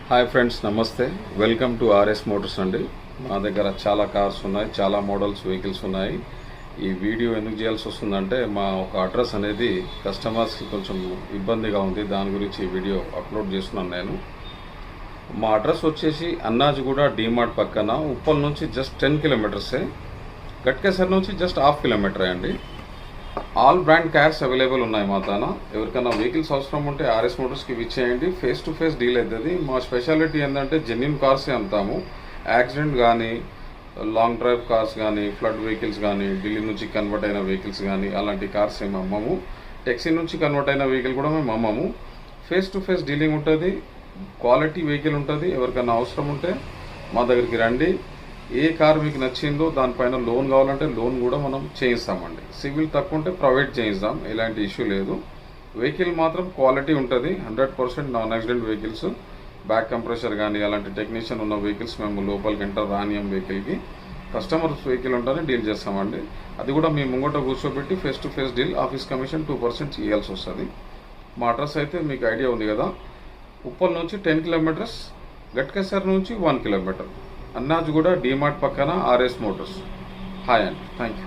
Hi friends, నమస్తే. Welcome to RS Motors అండి. మా దగ్గర చాలా కార్స్ ఉన్నాయి, చాలా మోడల్స్ వెహికల్స్ ఉన్నాయి. ఈ వీడియో ఎందుకు చేయాల్సి వస్తుందంటే మా ఒక అడ్రస్ అనేది కస్టమర్స్కి కొంచెం ఇబ్బందిగా ఉంది. దాని గురించి ఈ వీడియో అప్లోడ్ చేస్తున్నాను నేను. మా అడ్రస్ వచ్చేసి అన్నాజిగూడ డీమార్ట్ పక్కన, ఉప్పల్ నుంచి జస్ట్ 10 కిలోమీటర్సే, గట్కేసర్ నుంచి జస్ట్ 1/2 కిలోమీటరే అండి. ఆల్ బ్రాండ్ కార్స్ అవైలబుల్ ఉన్నాయి మా తాన. ఎవరికైనా వెహికల్స్ అవసరం ఉంటే ఆర్ఎస్ మోటార్స్కి విచ్చేయండి. ఫేస్ టు ఫేస్ డీల్ అవుతుంది. మా స్పెషాలిటీ ఏంటంటే జెన్యున్ కార్సే అమ్ముతాము. యాక్సిడెంట్ కానీ, లాంగ్ డ్రైవ్ కార్స్ కానీ, ఫ్లడ్ వెహికల్స్ కానీ, ఢిల్లీ నుంచి కన్వర్ట్ అయిన వెహికల్స్ కానీ అలాంటి కార్స్ ఏమి అమ్మము. టెక్సీ నుంచి కన్వర్ట్ అయిన వెహికల్ కూడా మేము అమ్మము. ఫేస్ టు ఫేస్ డీలింగ్ ఉంటుంది, క్వాలిటీ వెహికల్ ఉంటుంది. ఎవరికైనా అవసరం ఉంటే మా దగ్గరికి రండి. ఏ కార్ మీకు నచ్చిందో దానిపైన లోన్ కావాలంటే లోన్ కూడా మనం చేయిస్తామండి. సివిల్ తక్కువ ఉంటే ప్రైవేట్ చేయిస్తాం, ఎలాంటి ఇష్యూ లేదు. వెహికల్ మాత్రం క్వాలిటీ ఉంటుంది. 100% non accident vehicles, back compressor కానీ అలాంటి టెక్నీషియన్ ఉన్న వెహికల్స్ మేము లోపలికి ఎంటర్ రానియం. వెహికల్కి కస్టమర్స్ వెహికల్ ఉంటేనే డీల్ చేస్తామండి. అది కూడా మీ ముంగట కూర్చోబెట్టి face to face deal. Office commission 2% ఇవ్వాల్సి వస్తుంది. మా అడ్రస్ అయితే మీకు ఐడియా ఉంది కదా. ఉప్పల్ నుంచి 10 కిలోమీటర్స్, గట్కేసర్ నుంచి 1 కిలోమీటర్, అన్నాజిగూడ డీమార్ట్ పక్కన ఆర్ఎస్ మోటార్స్. హాయ్ అండి, థ్యాంక్ యూ.